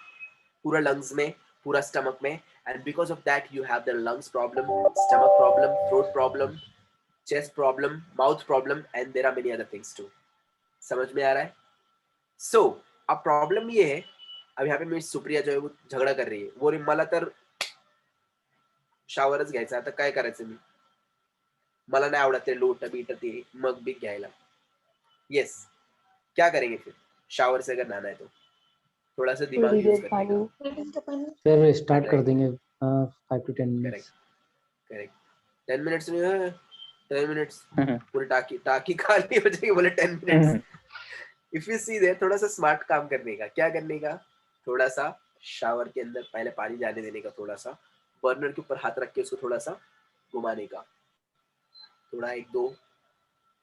पूरा लंग्स में, पूरा स्टमक में, and because of that you have the lungs problem, stomach problem, throat problem, chest problem, mouth problem, and there are many other things too. समझ में आ रहा है? सो अब प्रॉब्लम ये है, अब यहाँ पे मिस सुप्रिया जो है वो झगडा कर रही है, वो मला तर शावरच घ्यायचा, आता काय करायचं मी, मला नाही आवडत ते लोट बीट ते मग भी घ्यायला। यस, क्या करेंगे फिर? शावर से अगर नहाना है तो थोड़ा सा थोड़ी दिमाग यूज देर करने का। पानी सर स्टार्ट कर Right. देंगे 5 to 10 correct minutes. Correct 10 minutes में 10 मिनट्स पूरी टाकी टाकी खाली हो जाएगी, बोले 10 minutes. If you see there, थोड़ा सा स्मार्ट काम करने का। क्या करने का? थोड़ा सा शावर के अंदर पहले पानी जाने देने का, थोड़ा सा बर्नर के ऊपर हाथ रख के उसको थोड़ा सा घुमाने का, थोड़ा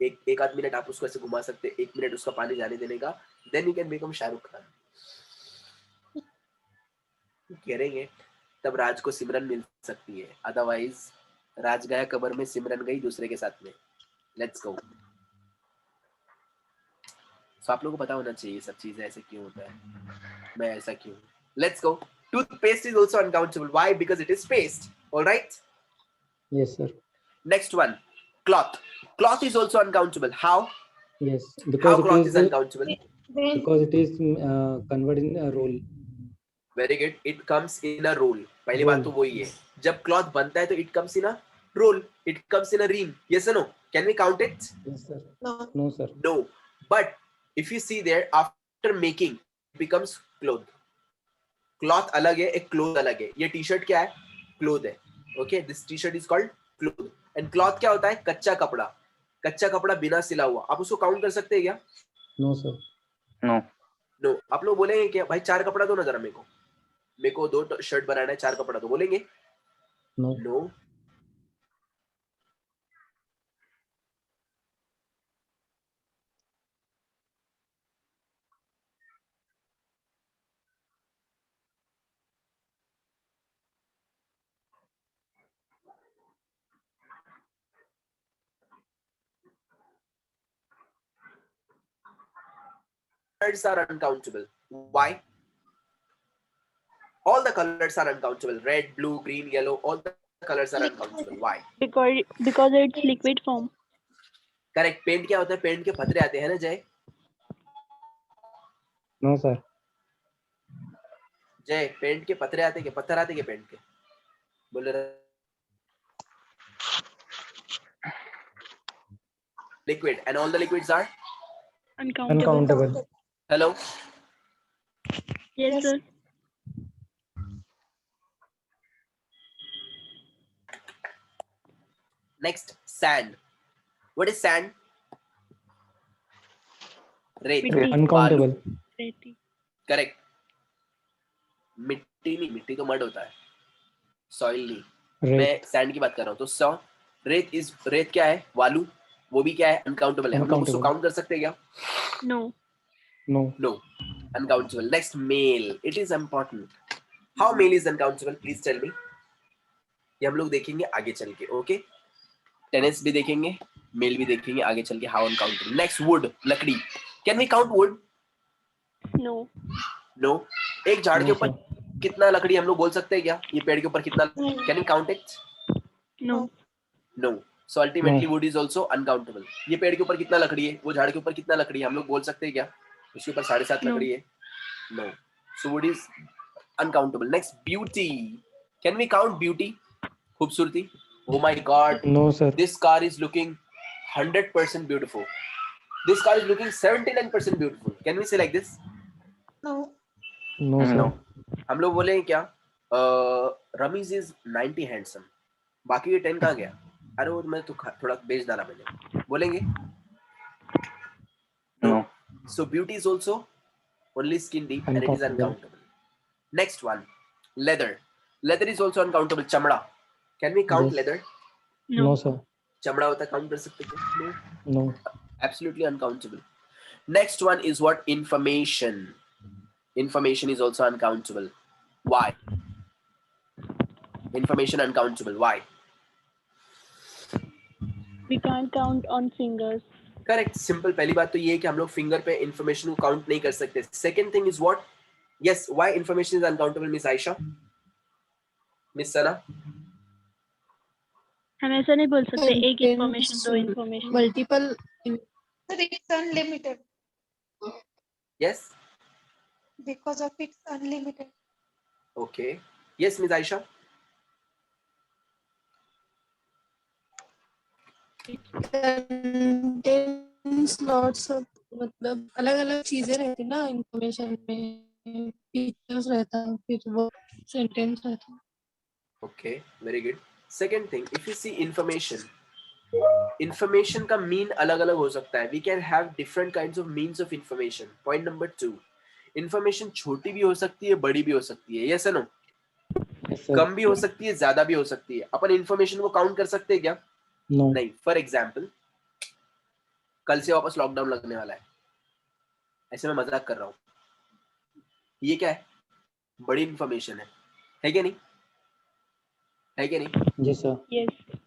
एक आध मिनट आप उसको ऐसे घुमा सकते, 1 मिनट उसका पानी जाने देने का, then you can become Shahrukh Khan. करेंगे तब राज को सिमरन मिल सकती है, अदरवाइज राज गया कबर में, सिमरन गई दूसरे के साथ में। Let's go. सो आप लोगों को पता होना चाहिए सब चीजें ऐसे क्यों होता है, मैं ऐसा क्यों। Let's go. Toothpaste is also uncountable, why? Because it is paste. Alright, Yes, sir. Next one, cloth. Cloth is also uncountable. How? Yes, how cloth is uncountable? Then converted in a roll. Very good, it comes in a roll. पहली बात तो Roll. वही है, जब क्लॉथ बनता है तो it comes in a roll, it comes in a ream. Yes और no? Can we count it? Yes, sir. no. No, sir. No, but if you see there, after making it becomes cloth. Cloth अलग है, एक cloth अलग है। ये टी-शर्ट क्या है? Cloth है। Okay, this t-shirt is called cloth. And cloth क्या होता है? कच्चा कपड़ा। कच्चा कपड़ा बिना सिला हुआ। आप उसको काउंट कर सकते हैं क्या? No, sir. No. No. आप लोग बोलेंगे क्या भाई 4 कपड़ा दो ना जरा मेरे को 2 शर्ट बनाना है, 4 कपड़ा दो, बोलेंगे? No. No. Colors are uncountable. Why? All the colors are uncountable. Red, blue, green, yellow, all the colors are uncountable. Why? Because it's liquid form. Correct. Paint क्या होता है? पेंट के पतरे आते हैं ना जय? No, sir. जय, पेंट के पतरे आते क्या? पत्थर आते क्या पेंट के? बोले liquid, and all the liquids are Uncountable. Uncountable. Hello. Yes, Yes. sir. Next, sand. What is sand? रेत. Mitti. Uncountable. Reti. करेक्ट. मिट्टी नहीं, मिट्टी तो मड होता है, सॉइल नहीं. Rate. मैं सैंड की बात कर रहा हूँ. तो रेत क्या है? वालू. वो भी क्या है? अनकाउंटेबल है. हम लोग उसको Uncountable. काउंट कर सकते हैं क्या? No. No. No, uncountable. Next, mail. It is important. How mail is uncountable? Please tell me. ये हम लोग देखेंगे आगे चल के. ओके, टेनिस भी देखेंगे, मेल भी देखेंगे आगे चल के. How uncountable. नेक्स्ट, वुड, लकड़ी. Can we count wood? No. No. एक झाड़ के No, ऊपर sir. कितना लकड़ी हम लोग बोल सकते हैं क्या? ये पेड़ के ऊपर कितना? Can we count it? No. No. So ultimately No. Wood is also uncountable. ये पेड़ के ऊपर कितना लकड़ी है? वो झाड़ के ऊपर कितना लकड़ी है? हम लोग बोल सकते हैं क्या उसके ऊपर 7.5 No. लकड़ी है? No. So wood is uncountable. Next, beauty. Can we count beauty? खूबसूरती. Oh my God, No, sir. this car is looking 100% beautiful. This car is looking 79% beautiful. Can we say like this? No. No, sir. No. हम लोग बोलेंगे क्या? Rameez is 90 handsome. बाकी ये 10 कहाँ गया? अरे वो मैं तो थोड़ा बेच डाला मैंने. बोलेंगे? No. So beauty is also only skin deep and it is Uncountable. uncountable. Next one, leather. Leather is also uncountable. चमड़ा. Can we count Yes. leather? No. No, sir. चमड़ा होता है, काउंट कर सकते हैं? No. No. Absolutely uncountable. Next one is what? Information. Information is also uncountable. Why? Information uncountable. Why? We can't count on fingers. Correct. Simple. पहली बात तो ये है कि हम लोग फिंगर पे information को काउंट नहीं कर सकते. Second thing is what? Yes. Why information is uncountable, Miss Aisha? Miss Sana? हम ऐसा नहीं बोल सकते एक information दो information. Multiple. Sir, it's unlimited Yes. because of it's unlimited. Okay. Yes, Miss Aisha. Contains lots of मतलब अलग अलग चीजें रहती ना इंफॉर्मेशन में. फीचर्स रहता है, फिर वो सेंटेंस रहता है. Okay. Very good. Second thing, if you see information, information का mean अलग अलग हो सकता है. We can have different kinds of means of information. Point number 2. Information छोटी भी हो सकती है, बड़ी भी हो सकती है. Yes or no? Yes, sir. कम भी हो सकती है, ज्यादा भी हो सकती है. अपन इंफॉर्मेशन को काउंट कर सकते हैं क्या? No. नहीं. फॉर एग्जाम्पल, कल से वापस लॉकडाउन लगने वाला है. ऐसे मैं मजाक कर रहा हूँ. ये क्या है? बड़ी इंफॉर्मेशन है क्या नहीं? है क्या नहीं? Yes, sir. Yes.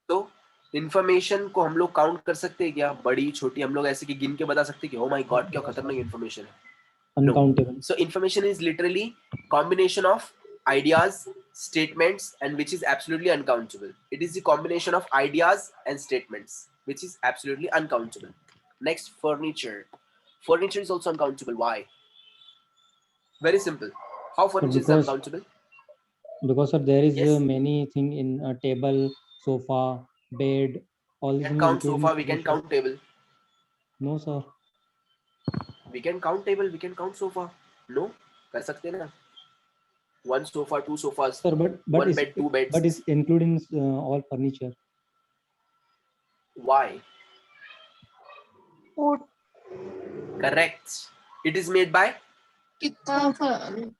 तो इंफॉर्मेशन को हम लोग काउंट कर सकते हैं क्या? बड़ी छोटी हम लोग ऐसे कि गिन के बता सकते हैं कि ओ माय गॉड क्या खतरनाक इंफॉर्मेशन है. Uncountable. So information is literally combination of ideas, statements, and which is absolutely uncountable. It is the combination of ideas and statements which is absolutely uncountable. Next, furniture. Furniture is also uncountable. Why? Very simple. How furniture is Because- uncountable? Because sir, there is Yes. many thing in a table, sofa, bed. All We these can things count including sofa, we can furniture. count table. No, sir. We can count table, we can count sofa. No? कर सकते हैं ना? One sofa, two sofas, Sir, but one it's, bed, two beds. but it's including all furniture. Why? Wood. Correct. It is made by? कितना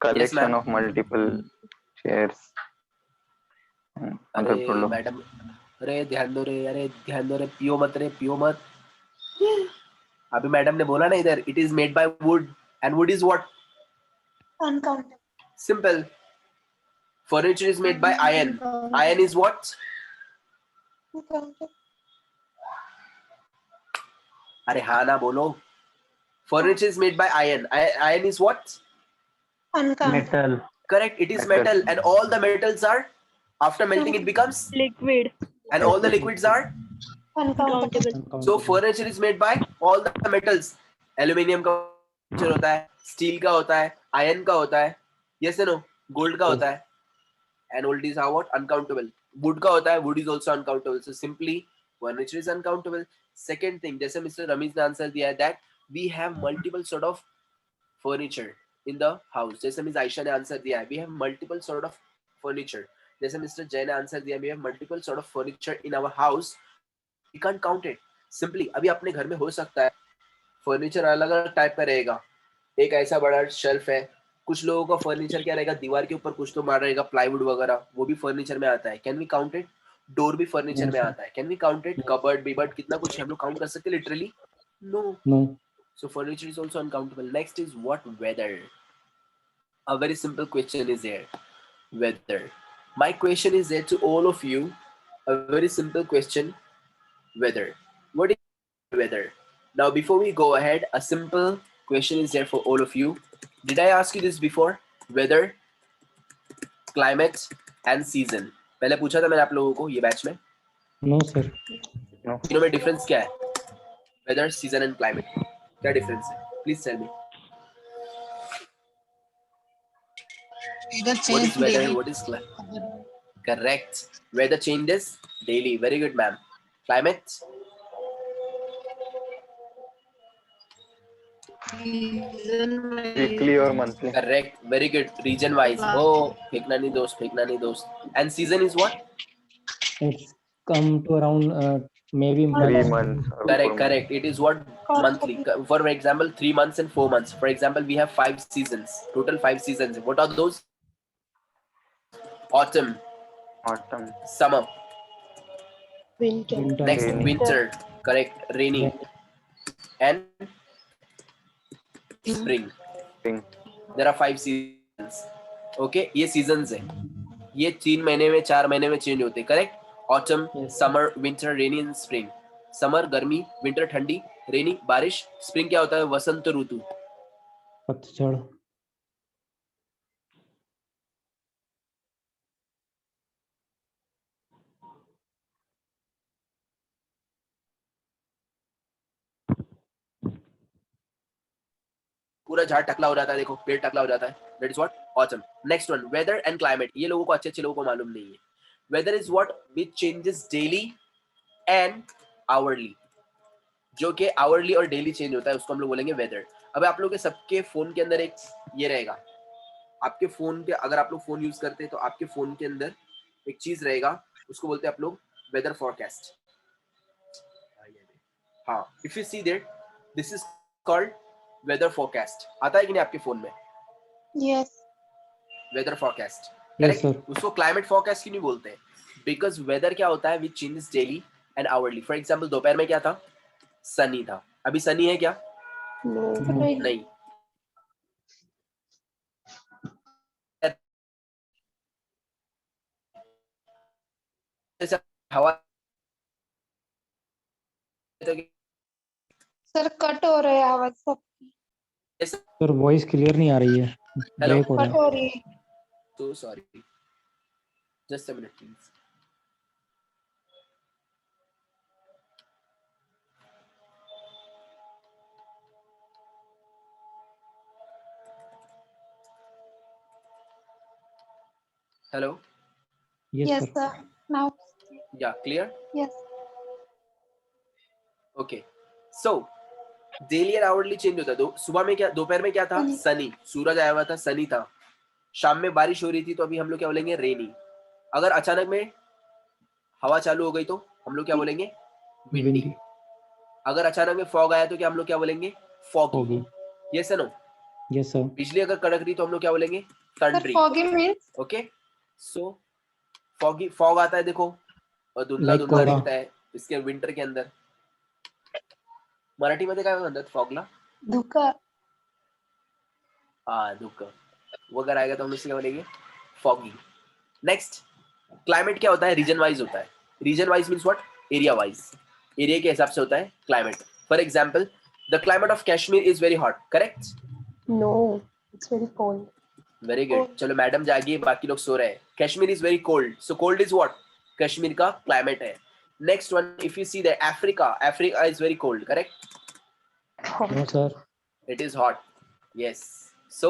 Collection ma'am. of multiple chairs. अरे Other products. मैडम, अरे ध्यान दो रे, पियो मत रे, पियो मत. अभी मैडम ने बोला ना इधर, it is made by wood, and wood is what? Uncountable. Simple. Furniture is made by iron. Iron is what? Uncountable. अरे हाँ ना बोलो. Furniture is made by iron. Iron is what? Uncountable. Metal. Correct. It is Metal. metal, and all the metals are, after melting it becomes, Liquid. and all the liquids are. Uncountable. Countable. So Uncountable. furniture is made by all the metals. Aluminium का furniture होता है, steel का होता है, iron का होता है, yes or no? Gold का होता है, and all these are what? Uncountable. Wood का होता है, wood is also uncountable. So simply furniture is uncountable. Second thing, जैसे मिस्टर रमीज ने आंसर दिया है that we have multiple sort of furniture in the house. जैसे मिस आयशा ने आंसर दिया है we have multiple sort of furniture. जैसे मिस्टर जय ने आंसर दिया we have multiple sort of furniture in our house. We can't count it. Simply अभी अपने घर में हो सकता है फर्नीचर अलग अलग टाइप का रहेगा. एक ऐसा बड़ा शेल्फ है, कुछ लोगों का फर्नीचर क्या रहेगा, दीवार के ऊपर कुछ तो मार रहेगा प्लाईवुड वगैरह, वो भी फर्नीचर में आता है. Can we count it? Door भी फर्नीचर में आता है. Can we count it? Cupboard बीबर्ड कितना कुछ हम लोग काउंट कर सकते हैं literally? No. No. So furniture is also uncountable. Next is what weather. A very simple question is there. Weather. My question is there to all of you. A very simple question. Weather. What is weather? Now before we go ahead, a simple question is there for all of you. Did I ask you this before? Weather, climate and season. पहले पूछा था मैंने आप लोगों को ये बैच में. No, sir. तीनों में डिफरेंस क्या है? Weather, season and climate. क्या डिफरेंस है? Please tell me. Either What change is weather? daily. What is climate? Correct. Weather changes daily. Very good, ma'am. Climate? Weekly or monthly. Correct. Very good. Region wise. Oh, फेंकना नहीं दोस्त, फेंकना नहीं दोस्त. And season is what? It's come to around maybe 3 months. or 4 Correct, months. correct. It is what? Monthly. For example, 3 months and 4 months. For example, we have 5 seasons. Total 5 seasons. What are those? Autumn, Autumn. summer. Winter. winter. Next, Rainy. winter. Correct. Rainy. And spring. Spring. There are 5 seasons. Okay, ये seasons है. ये 3 महीने में 4 महीने में चेंज होते हैं. Correct. Autumn, Yes. summer, winter, rainy and spring. Summer गर्मी, winter ठंडी, rainy बारिश, spring क्या होता है? वसंत ऋतु. पतझड़. पूरा झाड़ टकला हो जाता है. देखो पेड़ टकला हो जाता है. That is what? Autumn. Next one, weather and climate. ये लोगों को अच्छे लोगों को मालूम नहीं है. Weather is what? Which changes daily and hourly. जो कि hourly और daily change होता है उसको हम लोग बोलेंगे weather. अब आप लोग के सबके फोन के अंदर एक ये रहेगा. आपके फोन के अगर आप लोग फोन यूज करते हैं तो आपके फोन के अंदर एक चीज रहेगा, उसको बोलते हैं आप लोग वेदर फोरकास्ट. हाँ, if you see that this is called weather forecast. आता है कि नहीं आपके फोन में Yes. Weather forecast? Yes, sir. उसको क्लाइमेट फोरकास्ट क्यों नहीं बोलते हैं? बिकॉज वेदर क्या होता है which changes daily and hourly. For example दोपहर में क्या था? सनी था. अभी सनी है क्या? No. नहीं. हवा सर कट हो रहा है आवाज सब. सर वॉइस क्लियर नहीं आ रही है. Hello. ब्रेक हो रहा कट है. हो रही है. So sorry. Just a minute, please. Hello. Yes, Yes, sir. sir. Now. Yeah, clear? Yes. Okay. So daily and hourly change होता है. सुबह में क्या, दोपहर में क्या था? Sunny. सनी. सूरज आया हुआ था, सनी था. शाम में बारिश हो रही थी तो अभी हम लोग क्या बोलेंगे? रेनी. अगर अचानक में हवा चालू हो गई तो हम लोग क्या बोलेंगे? विंडी. Windy. अगर अचानक में फॉग आया तो क्या हम लोग क्या बोलेंगे? Foggy. Foggy. Yes no? Yes, sir. बिजली अगर कड़क रही तो हम लोग क्या बोलेंगे? Sir, thundery. foggy means okay. So foggy, fog आता है देखो और धुंधला Like धुंधला कोहरा. दिखता है इसके विंटर के अंदर. मराठी मध्ये काय म्हणतात फॉगला? धुका. हाँ, धुक्का. वो अगर आएगा तो हम उससे क्या बोलेंगे? फॉगी. नेक्स्ट, क्लाइमेट क्या होता है? रीजन वाइज होता है. Region wise means what? Area wise. Area के हिसाब से होता है climate. For example, the climate of Kashmir is very hot. Correct? No. It's very cold. Very good. चलो मैडम जागिए, बाकी लोग सो रहे हैं. Kashmir is very cold. So cold is what? Kashmir का क्लाइमेट है. Next one, if you see that Africa, Africa is very cold. Correct? No, sir. It is hot. Yes. So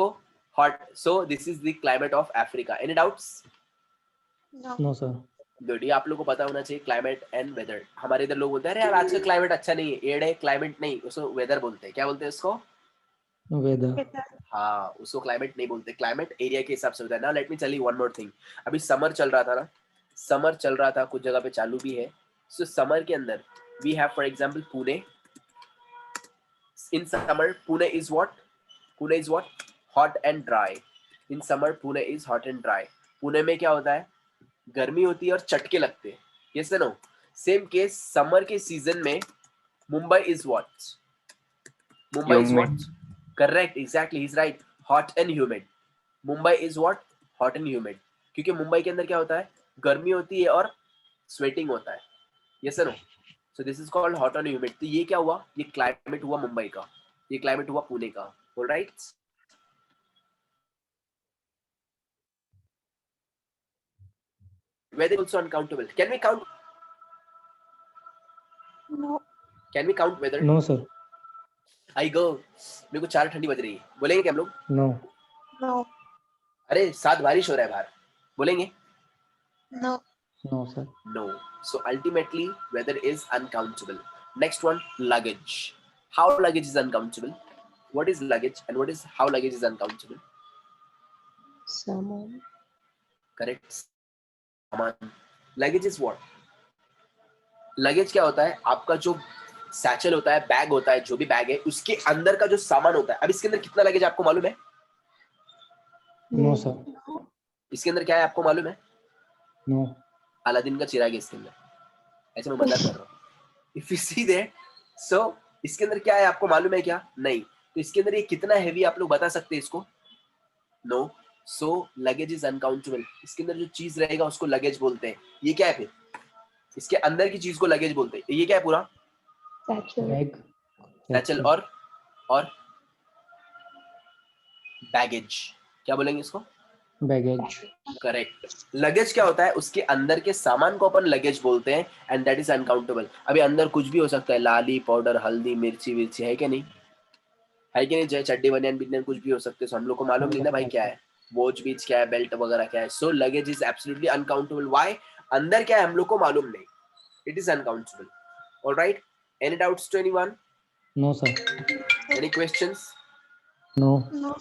hot. So this is the climate of Africa. Any doubts? No. No, sir. Good, ये आप लोगों को पता होना चाहिए क्लाइमेट एंड वेदर। हमारे इधर लोग बोलते हैं अरे यार आज का क्लाइमेट अच्छा नहीं है, एड है क्लाइमेट नहीं, उसको वेदर बोलते हैं। क्या बोलते हैं उसको? Weather. हाँ, उसको क्लाइमेट नहीं बोलते, क्लाइमेट एरिया के हिसाब से होता है ना। Let me tell you one more thing, अभी समर चल रहा था ना, समर चल रहा था, कुछ जगह पे चालू भी है। सो समर के अंदर we have for example Pune. In summer Pune is what? Pune is what? Hot and dry. In summer Pune is hot and dry. Pune में क्या होता है? गर्मी होती है और चटके लगते हैं। यस और नो? सेम केस समर के सीजन में Mumbai is what? Mumbai is Humid. What? Correct, exactly, he is right, hot and humid. Mumbai is what? Hot and humid. क्योंकि मुंबई के अंदर क्या होता है? गर्मी होती है और स्वेटिंग होता है। यस और no? So this is called hot and humid. तो ये क्या हुआ? ये क्लाइमेट हुआ मुंबई का, ये क्लाइमेट हुआ पुणे का। Alright, weather also uncountable. Can we count? No. Can we count weather? No, sir. I go. मेरे को 4 ठंडी बज रही है, बोलेंगे क्या हम लोग? No. No. अरे 7 बारिश हो रहा है बाहर, बोलेंगे? No. No, sir. No. So ultimately, weather is uncountable. Next one, luggage. How luggage is uncountable? What is luggage and what is how luggage is uncountable? Saman. Correct. सामान. Luggage is what? Luggage क्या होता है? आपका जो सैचल होता है, बैग होता है, जो भी बैग है, उसके अंदर का जो सामान होता है। अब इसके अंदर कितना लगेज आपको मालूम है? No, sir. इसके अंदर क्या है आपको मालूम है? No. अलादीन का चिराग है इसके अंदर। ऐसे मैं मजाक कर रहा हूँ। इफ यू सी दैट, सो इसके अंदर क्या है आपको मालूम है क्या? नहीं। तो इसके अंदर ये कितना हैवी आप लोग बता सकते हैं इसको? No. So luggage is uncountable. इसके अंदर जो चीज रहेगा उसको लगेज बोलते हैं। ये क्या है फिर? इसके अंदर की चीज को लगेज बोलते हैं। ये क्या है पूरा? Satchel. Bag. सैचल और बैगेज। क्या बोलेंगे इसको? Baggage. करेक्ट। लगेज क्या होता है? उसके अंदर के सामान को अपन लगेज बोलते हैं एंड दैट इज अनकाउंटेबल। अभी अंदर कुछ भी हो सकता है, लाली, पाउडर, हल्दी, मिर्ची विर्ची, है कि नहीं? है कि नहीं? चाहे चड्डी बनियान बिनियान कुछ भी हो सकते हैं। सो हम लोग को मालूम नहीं ना भाई क्या है, वॉच बीच क्या है, बेल्ट वगैरह क्या है। So luggage is absolutely uncountable. Why? अंदर क्या है हम लोग को मालूम नहीं, it is uncountable. Alright, any doubts to anyone? No, sir. Any questions? No. No.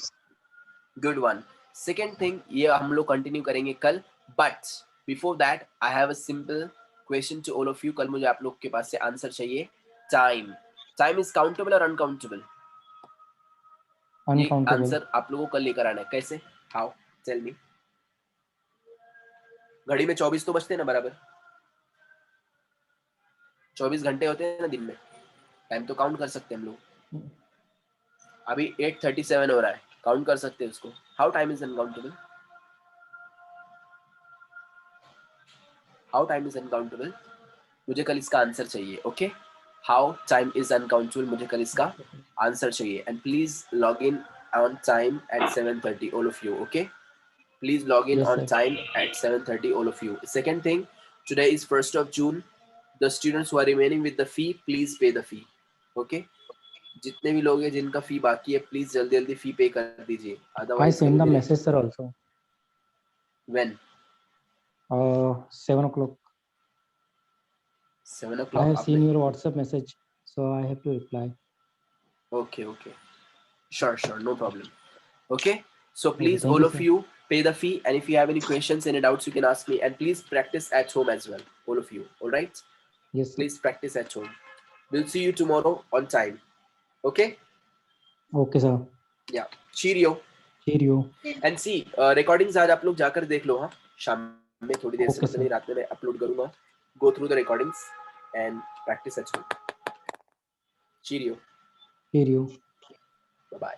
Good one. Second thing, ये हम लोग कंटिन्यू करेंगे कल, but before that I have a simple question to all of you. कल मुझे आप लोग के पास से आंसर चाहिए। टाइम, टाइम इज काउंटेबल और अनकाउंटेबल? ये Uncountable. आंसर आप लोगों को कल लेकर आना है। कैसे? हाउ? Tell me. घड़ी में 24 तो बजते हैं ना बराबर? 24 घंटे होते हैं ना दिन में, टाइम तो काउंट कर सकते हैं हम लोग। अभी 8:37 हो रहा है, काउंट कर सकते हैं उसको। How time is uncountable? How time is uncountable? मुझे कल इसका आंसर चाहिए। Okay, how time is uncountable, मुझे कल इसका आंसर चाहिए। And please log in on time at 7:30 all of you. Okay, please log in Yes, on sir. time at 7:30 all of you. Second thing, today is 1st of June. The students who are remaining with the fee, please pay the fee. Okay, जितने भी लोग हैं जिनका फी बाकी है, प्लीज जल्दी जल्दी फी पे कर दीजिए। I otherwise sent the message, sir, also. when 7 o'clock. 7 I o'clock have seen आपने? your WhatsApp message, so I have to reply. Okay, sure, no problem. Okay, so please thank all you, of sir. you pay the fee, and if you have any questions, any doubts, you can ask me. And please practice at home as well, all of you. All right, Yes, sir. please practice at home. We'll see you tomorrow on time. Okay, Okay, sir. yeah, cheerio. Cheerio. And see, recordings आज आप लोग जाकर देख लो। हाँ, शाम में थोड़ी देर से, Okay, मतलब नहीं, रात में मैं अपलोड करूंगा। Go through the recordings and practice at home. Cheerio. Cheerio. Bye bye.